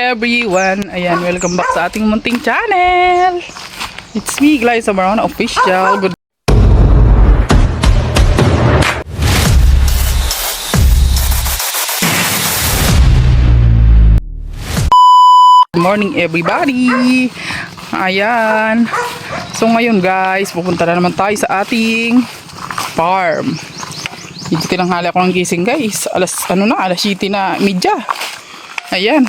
everyone! Ayan, welcome back sa ating munting channel! It's me, Glyza Baron Official. Good morning everybody! Ayan. So ngayon guys, pupunta na naman tayo sa ating farm. Dito tinanghali ako ng gising guys. Alas 7 na media. Ayan.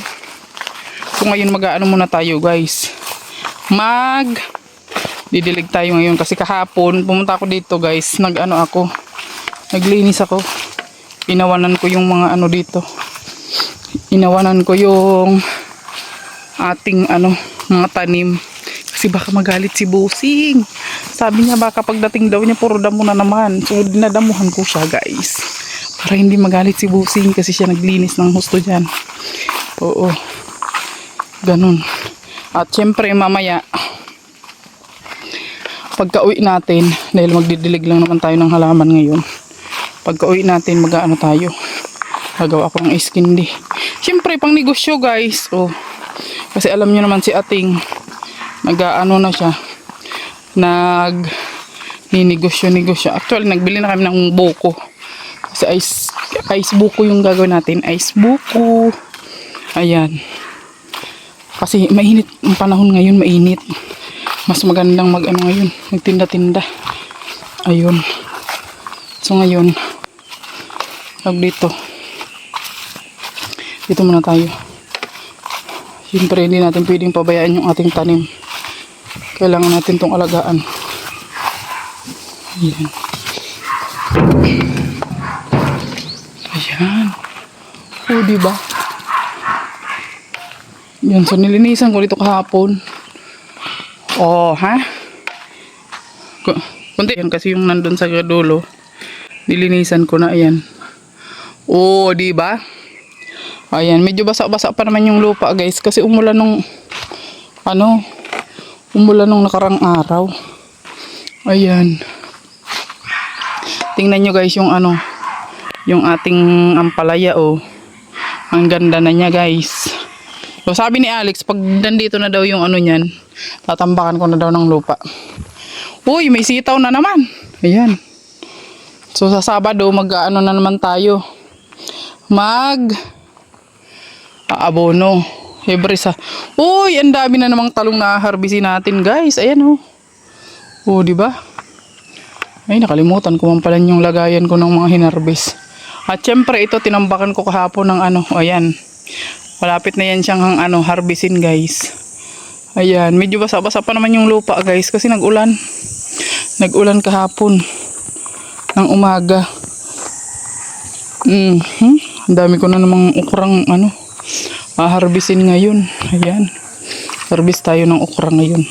So ngayon mag-aano muna tayo guys. Didilig tayo ngayon kasi kahapon pumunta ako dito guys. Naglinis ako. Inawanan ko yung mga dito. Inawanan ko yung ating mga tanim. Kasi baka magalit si Busing. Sabi niya baka pagdating daw niya puro damo na naman. So dinadamuhan ko siya guys. Para hindi magalit si Busing kasi siya naglinis ng husto dyan. Oo. Ganun. At syempre mamaya pagka-uwi natin, dahil magdidilig lang naman tayo ng halaman ngayon. Pagka-uwi natin tayo. Gagawa ako ng ice candy. Syempre pang negosyo guys. Oh. Kasi alam niyo naman si Ating na siya. Ninegosyo. Actually nagbili na kami ng buko. Kasi ice buko yung gagawin natin. Ice buko. Ayan. Kasi mainit ang panahon ngayon, mainit. Mas magandang ngayon, magtinda-tinda. Ayun. So ngayon, dito muna tayo. Siyempre hindi natin pwedeng pabayaan yung ating tanim. Kailangan natin tong alagaan. Ayan. Ayan. O diba? Yan, so nilinisan ko dito kahapon. Oh, ha? Kunti yan kasi yung nandun sa dulo. Nilinisan ko na, ayan. Oh, di ba? Ayan, medyo basa-basa pa naman yung lupa, guys, kasi umulan nung nakarang araw. Ayan. Tingnan nyo guys yung yung ating ampalaya, oh. Ang ganda na niya, guys. So sabi ni Alex, pag nandito na daw yung niyan, tatambakan ko na daw ng lupa. Uy, may sitaw na naman. Ayan. So sa Sabado, na naman tayo. Abono. Uy, ang dami na namang talong na harbisin natin, guys. Ayan, oh. Oh, di ba? Ay, nakalimutan ko man pala yung lagayan ko ng mga hinarbis. At syempre, ito tinambakan ko kahapon ng ayan. Malapit na yan siyang harbisin guys. Ayan, medyo basa-basa pa naman yung lupa guys kasi nag-ulan. Nag-ulan kahapon ng umaga. Ang dami ko na namang ukrang harbisin ngayon. Ayan. Harvest tayo ng ukra ngayon.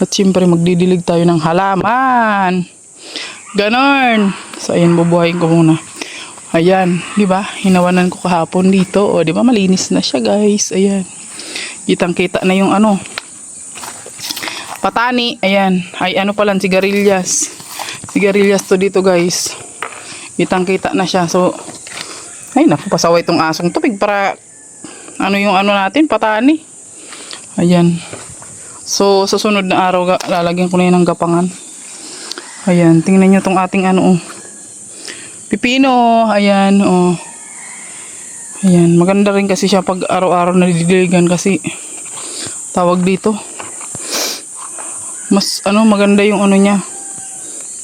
At siyempre magdidilig tayo ng halaman. Ganon. So ayan, bubuhayin ko muna. Ayan, di ba? Hinawanan ko kahapon dito. O, di ba? Malinis na siya, guys. Ayan. Kitang-kita na yung patani. Ayan. Ay, pala, sigarilyas. Sigarilyas to dito, guys. Kitang-kita na siya. So, ay, naku, pasaway itong asong tubig para yung natin, patani. Ayan. So, sa sunod na araw, lalagyan ko na yun ng gapangan. Ayan. Tingnan nyo itong ating pipino, ayan, oh. Ayan, maganda rin kasi siya pag araw-araw na didiligan kasi tawag dito. Mas maganda yung niya.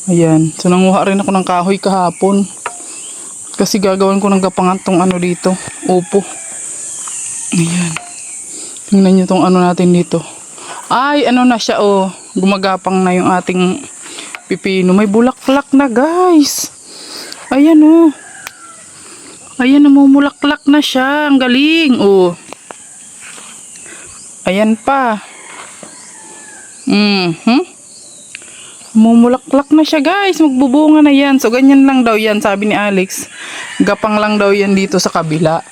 Ayan, so nanguha rin ako ng kahoy kahapon. Kasi gagawin ko ng gapangan tong dito, upo. Ayan. Tingnan niyo tong natin dito. Ay, na siya, oh. Gumagapang na yung ating pipino. May bulaklak na, guys. Ayan, oh. Ayan, namumulaklak na siya. Ang galing, oh. Ayan pa. Namumulaklak na siya, guys. Magbubunga na yan. So, ganyan lang daw yan, sabi ni Alex. Gapang lang daw yan dito sa kabila.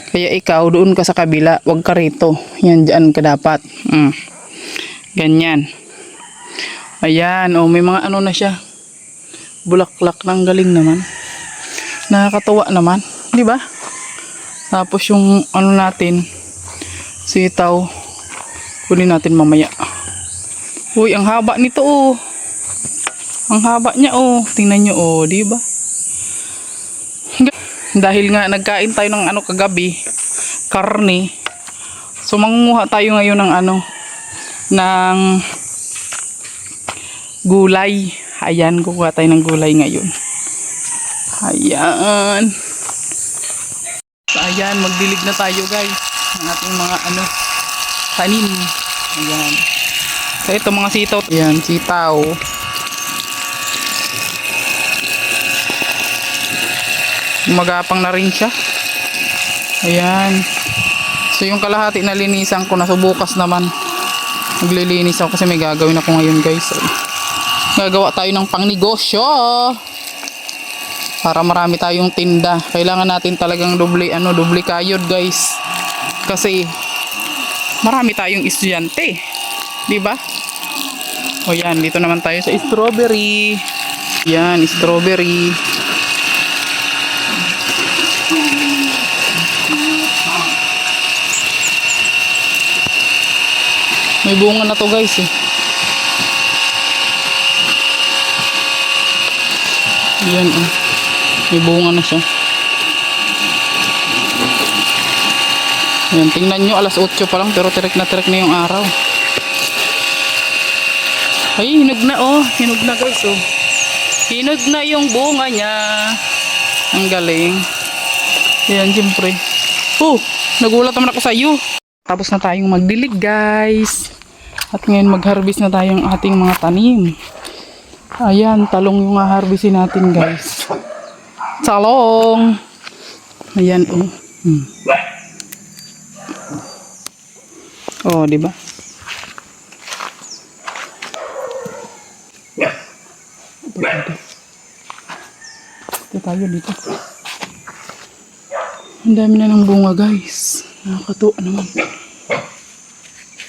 Kaya ikaw, doon ka sa kabila. Huwag ka rito. Yan, dyan ka dapat. Ganyan. Ayan, oh. May mga na siya. Bulaklak ng galing naman. Nakakatuwa naman, di ba? Tapos yung natin, Sitaw. Kunin natin mamaya. Uy, ang haba nito oh. Ang haba niya oh. Tingnan nyo oh, di ba? Dahil nga nagkain tayo ng ano kagabi, karne. So mangunguha tayo ngayon ng ano, ng gulay. Ayan, kukuha tayo ng gulay ngayon. Ayan. So ayan, magdilig na tayo guys ng ating mga ano, tanim. Ayan. So ito mga sitaw. Ayan, sitaw. Magapang na rin siya. Ayan. So yung kalahati na linisan ko, nasubukas naman. Naglilinis ako kasi may gagawin ako ngayon guys. Gagawa tayo ng pangnegosyo. Para marami tayong tinda. Kailangan natin talagang doble kayod guys. Kasi marami tayong estudyante. 'Di ba? O yan, dito naman tayo sa strawberry. Yan, strawberry. May bunga na to guys eh. Yan oh. May bunga na siya. Yan, tingnan nyo, alas 8 pa lang pero tirik na yung araw. Ay, hinog na oh. Hinog na guys oh. Hinog na yung bunga niya. Ang galing. Yan, siyempre. Oh, nagulat naman ako sa iyo. Tapos na tayong magdilig guys. At ngayon mag-harvest na tayong ating mga tanim. Ayan, talong yung harvestin natin guys. Talong. Ayan oh. Oh, di ba? Ito tayo dito. Ang dami na ng bunga guys. Nakakatuwa naman.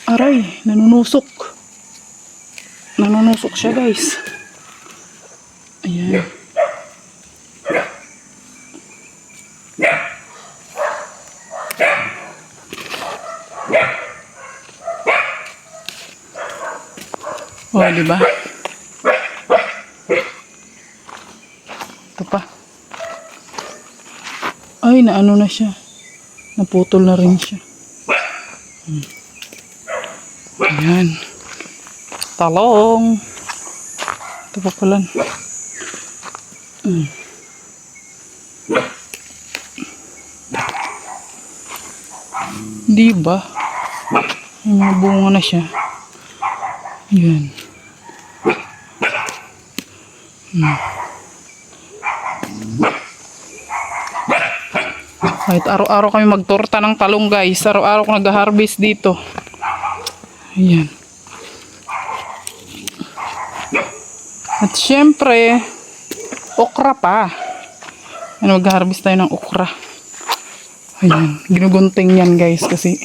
Aray, nanunusok. Nanunusok siya guys. Ayan. Oh, diba? Ito pa. Ay, naano na siya. Naputol na rin siya. Ayan. Talong. Ito pa pala. Diba? May bunga na siya. Ayan. Kahit araw-araw kami magtorta ng talong guys. Araw-araw ko nag-harvest dito. Ayan. At syempre, okra pa. Ano, mag-harvest tayo ng okra. Ayan. Ginugunting yan guys kasi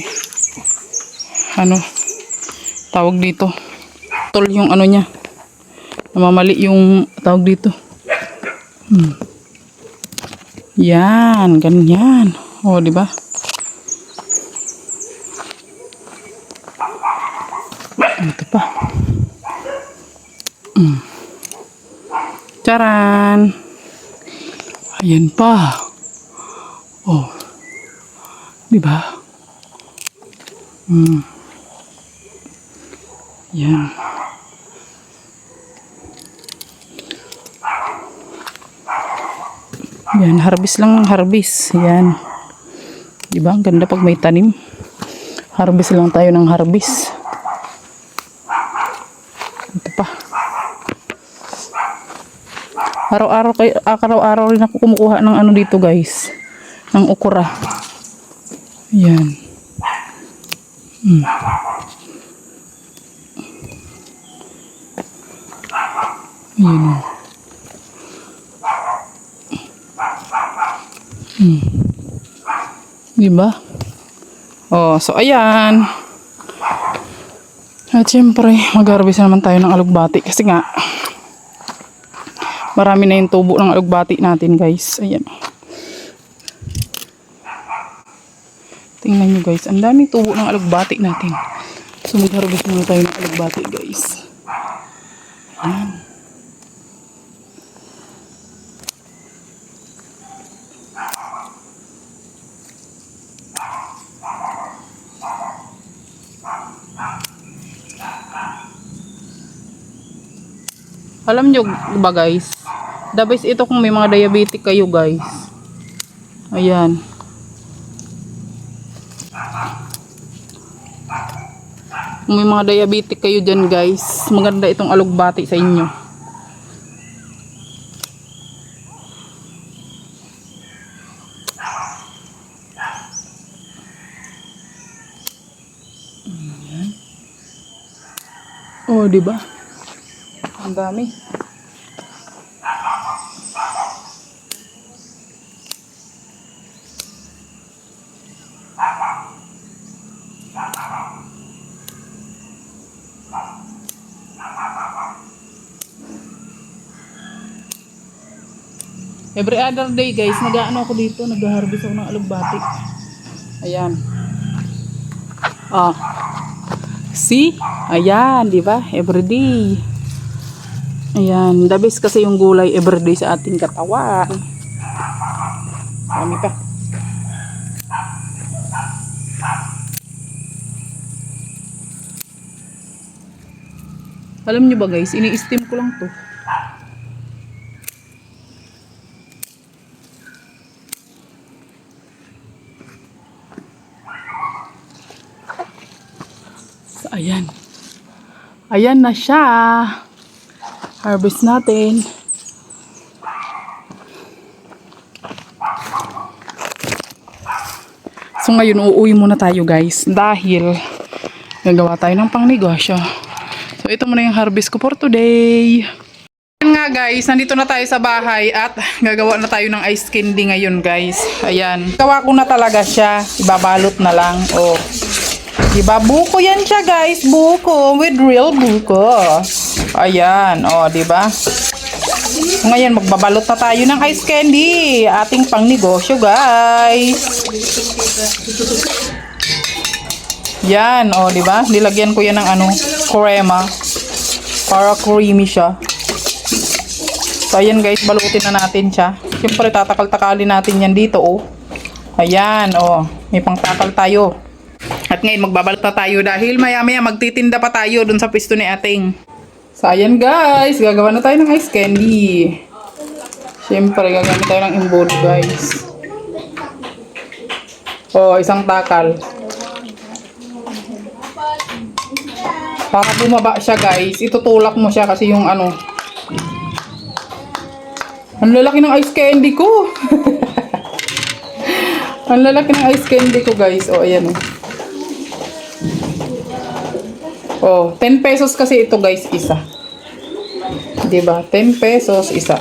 ano, tawag dito. Tol yung ano niya. Namamali yung tawag dito. Yan, ganyan. Oh, di ba? Ito pa. Charan. Ayan pa. Oh. Di ba? Yan. Yan, harvest lang, harvest. Yan. Diba? Ang ganda pag may tanim. Harvest lang tayo ng harvest. Ito pa. Araw-araw rin ako kumukuha ng ano dito guys. Ng okra. Yan. Yan. Diba? Oh, so ayan. At syempre, mag-harvest naman tayo ng alugbati kasi nga marami na yung tubo ng alugbati natin, guys. Ayan. Tingnan nyo guys, ang daming tubo ng alugbati natin. So mag-harvest muna tayo ng alugbati guys. Ayan. Alam nyo ba guys, the best ito kung may mga diabetic kayo guys. Ayan. Kung may mga diabetic kayo dyan guys, maganda itong alugbati sa inyo. Ayan. Oh, diba? Ang dami. Every other day guys, nag-aano ako dito, nag-harvest ako ng alugbati. Ayan. Ah. See? Ayan, di ba? Every day. Ayan, the best kasi yung gulay everyday sa ating katawan. Dami pa. Alam nyo ba guys, ini-steam ko lang to. So, ayan. Ayan na siya. Harvest natin. So ngayon uuwi muna tayo guys dahil gagawa tayo ng pangnegosyo. So ito muna yung harvest ko for today. Ayan nga guys, nandito na tayo sa bahay at gagawa na tayo ng ice candy ngayon guys. Ayan. Gawa ko na talaga siya. Ibabalot na lang. Oh. Diba? Buko yan siya guys. Buko. With real buko. Ayan. O, diba? Ngayon, magbabalot na tayo ng ice candy. Ating pangnegosyo guys. Yan. O, diba? Nilagyan ko yan ng ano, crema. Para creamy siya. So, ayan guys. Balutin na natin siya. Siyempre, tatakal-takalin natin yan dito. O. Ayan. O. May pangtakal tayo. At ngayon magbabalot na tayo dahil maya-maya magtitinda pa tayo dun sa pwesto ni ating. So ayan guys, gagawa na tayo ng ice candy. Siyempre gagamit tayo ng imbudo guys. Oh, isang takal. Para bumaba siya guys, itutulak mo siya kasi yung ano. Ang lalaki ng ice candy ko. Ang lalaki ng ice candy ko guys. Oh, ayan oh. Oh, 10 pesos kasi ito guys, isa. Diba? 10 pesos, isa.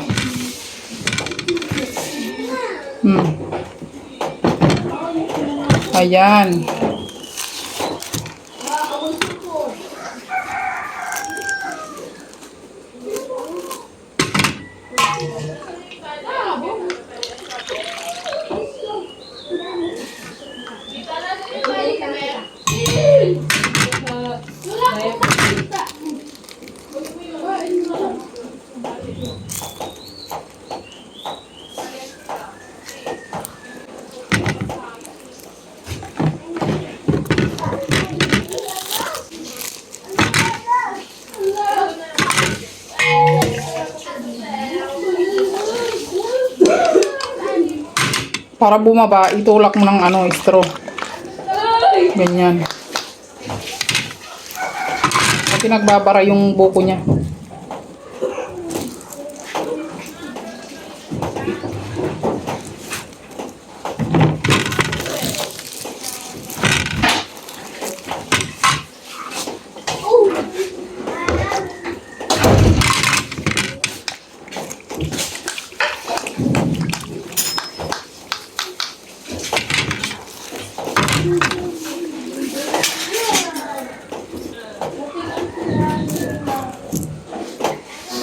Ayan. Para bumaba, itulak mo ng ano, straw. Ganyan. Kasi nagbabara yung buko niya.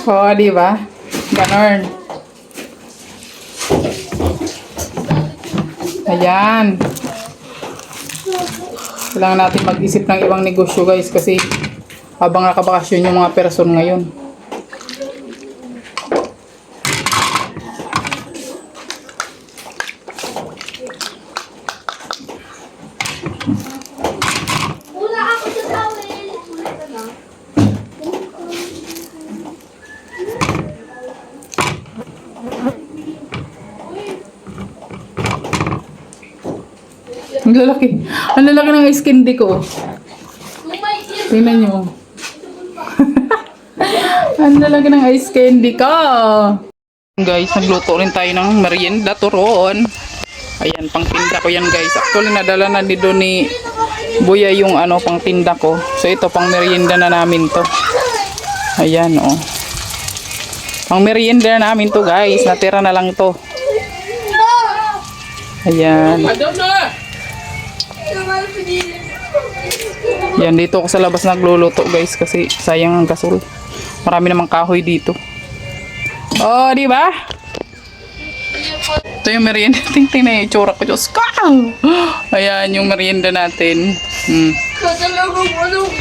Oh, di ba? Ganon. Ayan. Kailangan natin mag-isip ng ibang negosyo guys kasi habang nakabakasyon yung mga person ngayon. Wala ako sa tawel. Ang lalaki. Ang lalaki ng ice candy ko. Tingnan nyo. Ang lalaki ng ice candy ko. Guys, nagluto rin tayo ng merienda turon. Ayan, pang tinda ko yan guys. Actually, nadala na dito ni Buya yung ano, pang tinda ko. So, ito, pang merienda na namin to. Ayan, oh. Pang merienda na namin to guys. Natira na lang to. Ayan. Yan, dito ako sa labas nagluluto guys kasi sayang ang gasol. Marami namang kahoy dito. Oh, di ba? Ito yung merienda. Tingting na yung itsura ko. Diyos ka! Ayan, yung merienda natin.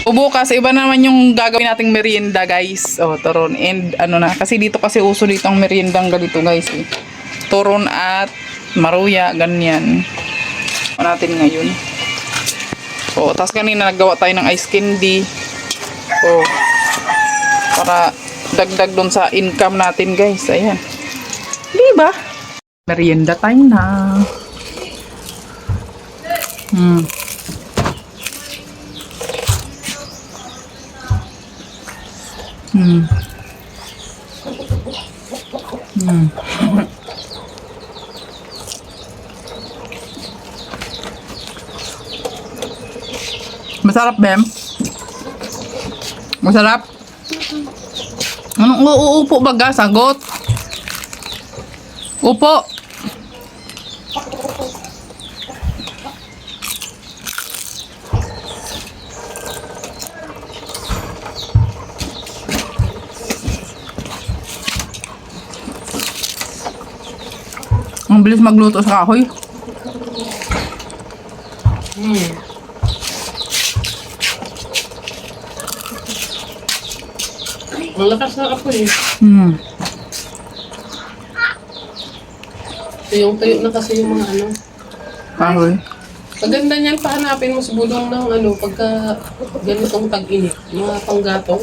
O bukas, iba naman yung gagawin nating merienda guys. Oh, turon. And ano na, kasi dito kasi uso dito ang meriendang ganito guys. Eh. Turon at maruya, ganyan. O natin ngayon. So, tapos kanina naggawa tayo ng ice candy. So, para dagdag dun sa income natin guys. Ayan. Diba? Merienda time na. Masarap, Bem? Masarap? Anong uupo baga? Sagot? Upo. Ang bilis magluto sa kahoy. Ang lakas na ako eh. Tuyong-tuyo na kasi yung mga ano. Kahoy. Paganda niyan, pahanapin mo sa bulong ng ano, pagka ganitong tag-init. Mga panggatong.